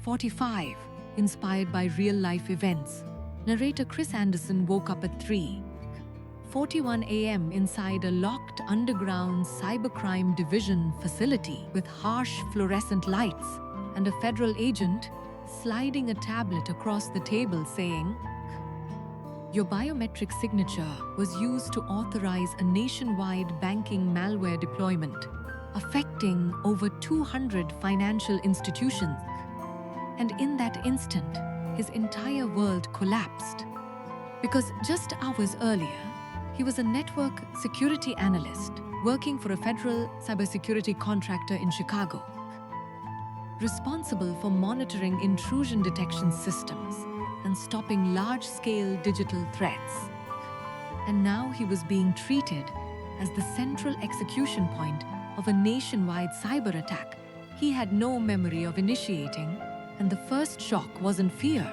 45, inspired by real-life events. Narrator Chris Anderson woke up at 3:41 a.m. inside a locked underground cybercrime division facility with harsh fluorescent lights and a federal agent sliding a tablet across the table saying, "Your biometric signature was used to authorize a nationwide banking malware deployment, affecting over 200 financial institutions." And in that instant, his entire world collapsed. Because just hours earlier, he was a network security analyst working for a federal cybersecurity contractor in Chicago, responsible for monitoring intrusion detection systems and stopping large-scale digital threats. And now he was being treated as the central execution point of a nationwide cyber attack he had no memory of initiating, and the first shock wasn't fear.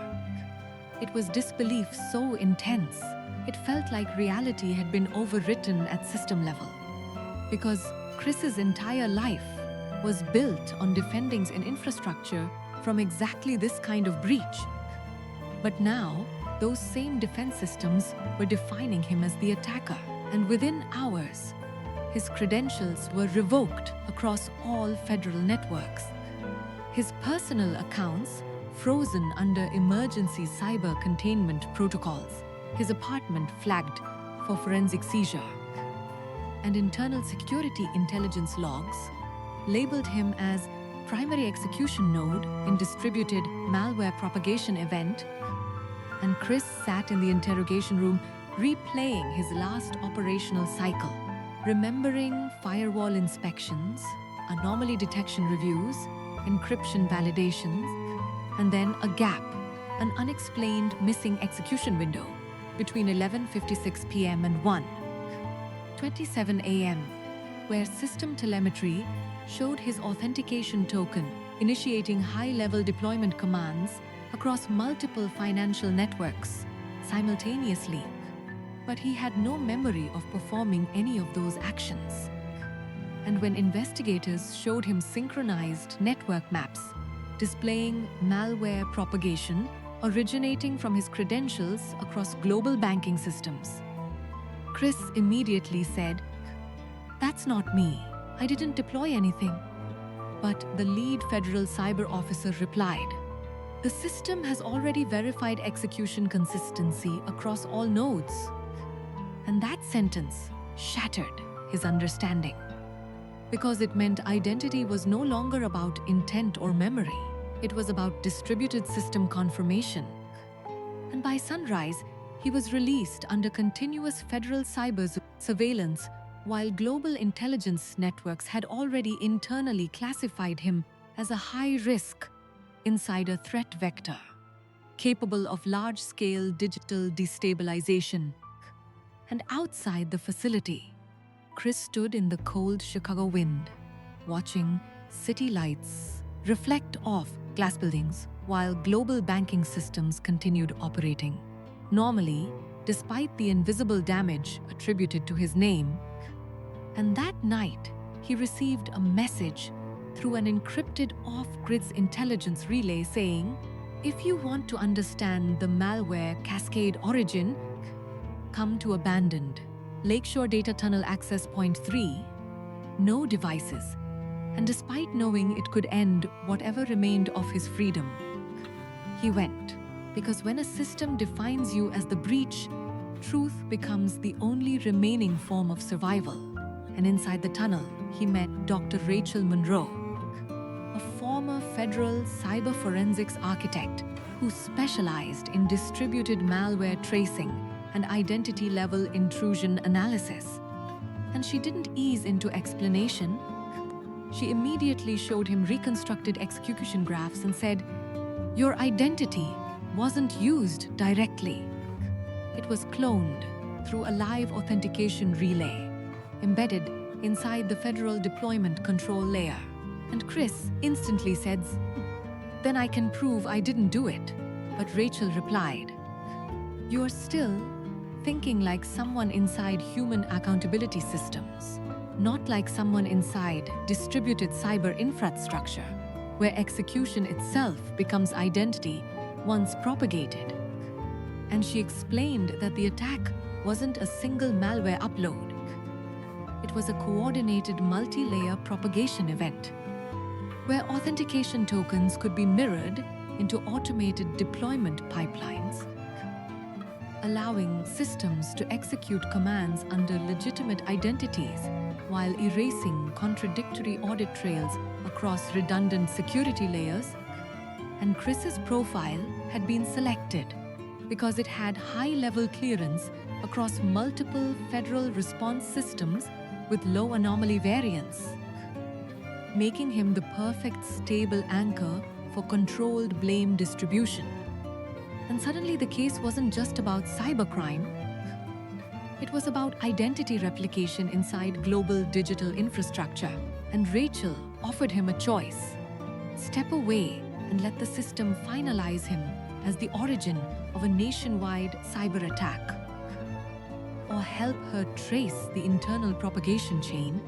It was disbelief so intense, it felt like reality had been overwritten at system level. Because Chris's entire life was built on defending an infrastructure from exactly this kind of breach. But now, those same defense systems were defining him as the attacker, and within hours, his credentials were revoked across all federal networks. His personal accounts frozen under emergency cyber containment protocols, his apartment flagged for forensic seizure, and internal security intelligence logs labeled him as primary execution node in distributed malware propagation event. And Chris sat in the interrogation room replaying his last operational cycle, remembering firewall inspections, anomaly detection reviews, encryption validations, and then a gap, an unexplained missing execution window between 11:56 p.m. and 1:27 a.m., where system telemetry showed his authentication token initiating high-level deployment commands across multiple financial networks simultaneously. But he had no memory of performing any of those actions. And when investigators showed him synchronized network maps displaying malware propagation originating from his credentials across global banking systems, Chris immediately said, "That's not me. I didn't deploy anything." But the lead federal cyber officer replied, "The system has already verified execution consistency across all nodes." And that sentence shattered his understanding, because it meant identity was no longer about intent or memory. It was about distributed system confirmation. And by sunrise, he was released under continuous federal cyber surveillance, while global intelligence networks had already internally classified him as a high-risk insider threat vector, capable of large-scale digital destabilization. And outside the facility, Chris stood in the cold Chicago wind, watching city lights reflect off glass buildings while global banking systems continued operating normally, despite the invisible damage attributed to his name. And that night, he received a message through an encrypted off-grid intelligence relay saying, "If you want to understand the malware cascade origin, come to abandoned Lakeshore Data Tunnel Access Point 3, no devices." And despite knowing it could end whatever remained of his freedom, he went. Because when a system defines you as the breach, truth becomes the only remaining form of survival. And inside the tunnel, he met Dr. Rachel Monroe, a former federal cyber forensics architect who specialized in distributed malware tracing and identity-level intrusion analysis. And she didn't ease into explanation. She immediately showed him reconstructed execution graphs and said, "Your identity wasn't used directly. It was cloned through a live authentication relay, embedded inside the federal deployment control layer." And Chris instantly said, "Then I can prove I didn't do it." But Rachel replied, "You're still thinking like someone inside human accountability systems, not like someone inside distributed cyber infrastructure." where execution itself becomes identity once propagated. And she explained that the attack wasn't a single malware upload. It was a coordinated multi-layer propagation event, where authentication tokens could be mirrored into automated deployment pipelines, allowing systems to execute commands under legitimate identities while erasing contradictory audit trails across redundant security layers. And Chris's profile had been selected because it had high-level clearance across multiple federal response systems with low anomaly variance, making him the perfect stable anchor for controlled blame distribution. And suddenly the case wasn't just about cybercrime. It was about identity replication inside global digital infrastructure. And Rachel offered him a choice: step away and let the system finalize him as the origin of a nationwide cyber attack, or help her trace the internal propagation chain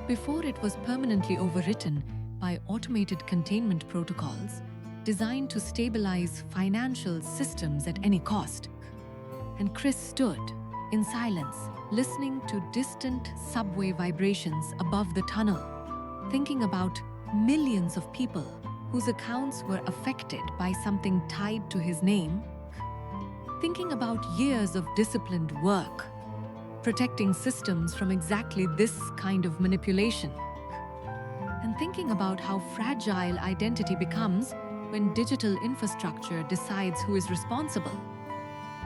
before it was permanently overwritten by automated containment protocols designed to stabilize financial systems at any cost. And Chris stood in silence, listening to distant subway vibrations above the tunnel, thinking about millions of people whose accounts were affected by something tied to his name, thinking about years of disciplined work, protecting systems from exactly this kind of manipulation, and thinking about how fragile identity becomes when digital infrastructure decides who is responsible.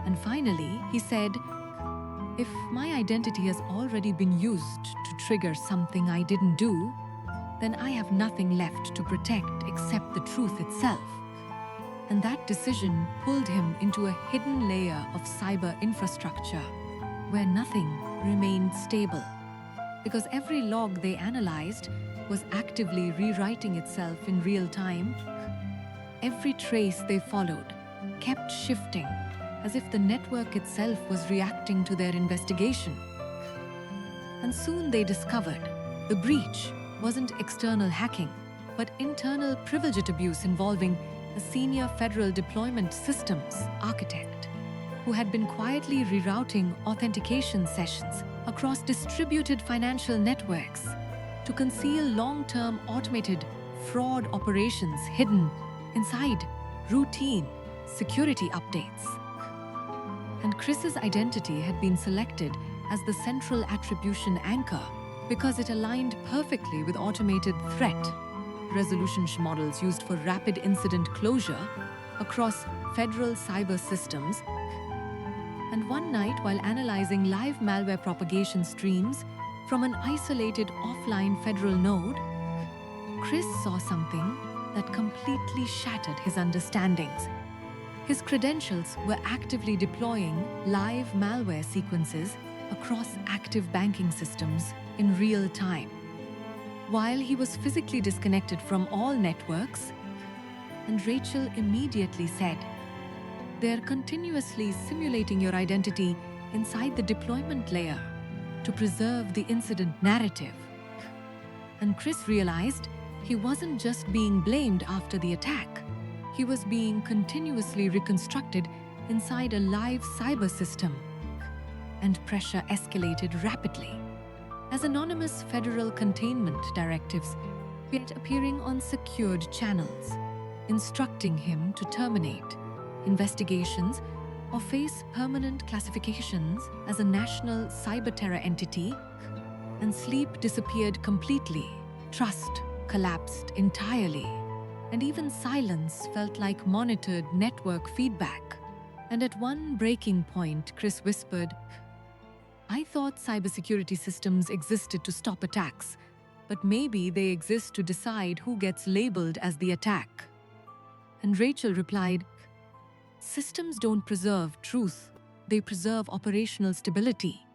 And finally, he said, "If my identity has already been used to trigger something I didn't do, then I have nothing left to protect except the truth itself." And that decision pulled him into a hidden layer of cyber infrastructure where nothing remained stable, because every log they analyzed was actively rewriting itself in real time. Every trace they followed kept shifting, as if the network itself was reacting to their investigation. And soon they discovered the breach wasn't external hacking, but internal privilege abuse involving a senior federal deployment systems architect who had been quietly rerouting authentication sessions across distributed financial networks to conceal long-term automated fraud operations hidden inside routine security updates. And Chris's identity had been selected as the central attribution anchor because it aligned perfectly with automated threat resolution models used for rapid incident closure across federal cyber systems. And one night, while analyzing live malware propagation streams from an isolated offline federal node, Chris saw something that completely shattered his understandings. His credentials were actively deploying live malware sequences across active banking systems in real time, while he was physically disconnected from all networks. And Rachel immediately said, "They're continuously simulating your identity inside the deployment layer to preserve the incident narrative." And Chris realized he wasn't just being blamed after the attack. He was being continuously reconstructed inside a live cyber system. And pressure escalated rapidly, as anonymous federal containment directives began appearing on secured channels, instructing him to terminate investigations or face permanent classifications as a national cyber terror entity. And sleep disappeared completely. Trust collapsed entirely. And even silence felt like monitored network feedback. And at one breaking point, Chris whispered, "I thought cybersecurity systems existed to stop attacks, but maybe they exist to decide who gets labeled as the attack." And Rachel replied, "Systems don't preserve truth, they preserve operational stability."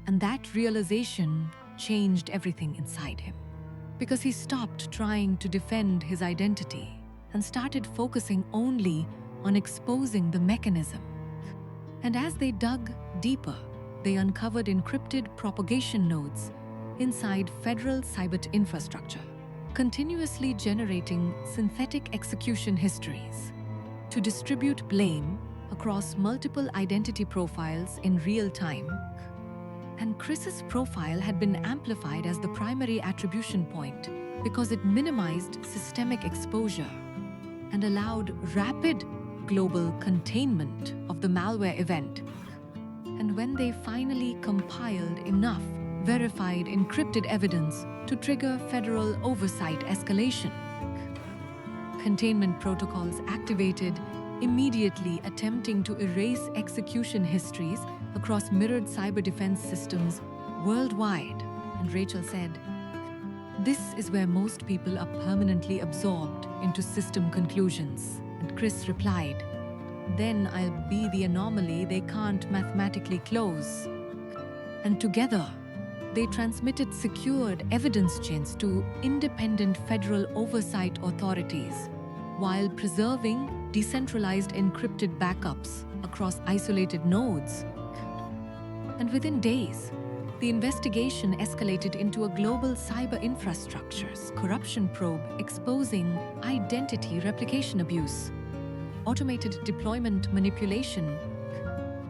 And that realization changed everything inside him, because he stopped trying to defend his identity and started focusing only on exposing the mechanism. And as they dug deeper, they uncovered encrypted propagation nodes inside federal cyber infrastructure, continuously generating synthetic execution histories to distribute blame across multiple identity profiles in real time. And Chris's profile had been amplified as the primary attribution point because it minimized systemic exposure and allowed rapid global containment of the malware event. And when they finally compiled enough verified encrypted evidence to trigger federal oversight escalation, containment protocols activated immediately, attempting to erase execution histories across mirrored cyber defense systems worldwide. And Rachel said, "This is where most people are permanently absorbed into system conclusions." And Chris replied, "Then I'll be the anomaly they can't mathematically close." And together, they transmitted secured evidence chains to independent federal oversight authorities while preserving decentralized encrypted backups across isolated nodes. And within days, the investigation escalated into a global cyber infrastructures corruption probe exposing identity replication abuse, automated deployment manipulation,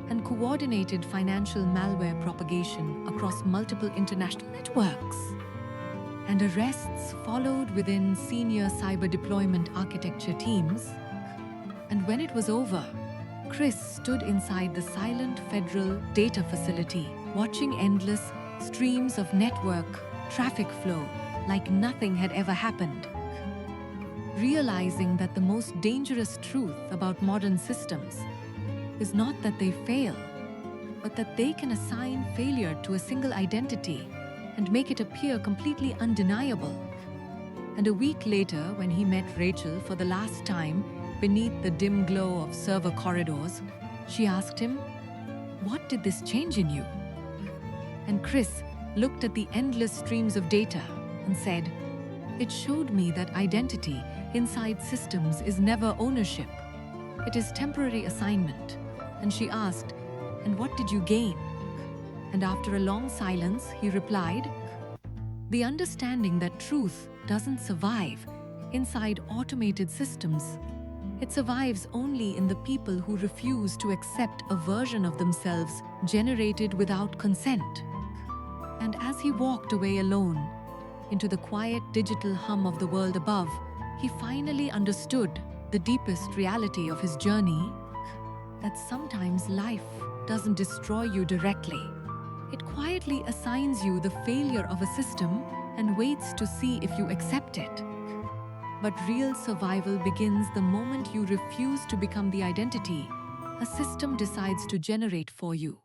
and coordinated financial malware propagation across multiple international networks. And arrests followed within senior cyber deployment architecture teams. And when it was over, Chris stood inside the silent federal data facility, watching endless streams of network traffic flow like nothing had ever happened, realizing that the most dangerous truth about modern systems is not that they fail, but that they can assign failure to a single identity and make it appear completely undeniable. And a week later, when he met Rachel for the last time beneath the dim glow of server corridors, she asked him, "What did this change in you?" And Chris looked at the endless streams of data and said, "It showed me that identity inside systems is never ownership. It is temporary assignment." And she asked, "And what did you gain?" And after a long silence, he replied, "The understanding that truth doesn't survive inside automated systems. It survives only in the people who refuse to accept a version of themselves generated without consent." And as he walked away alone into the quiet digital hum of the world above, he finally understood the deepest reality of his journey, that sometimes life doesn't destroy you directly. It quietly assigns you the failure of a system and waits to see if you accept it. But real survival begins the moment you refuse to become the identity a system decides to generate for you.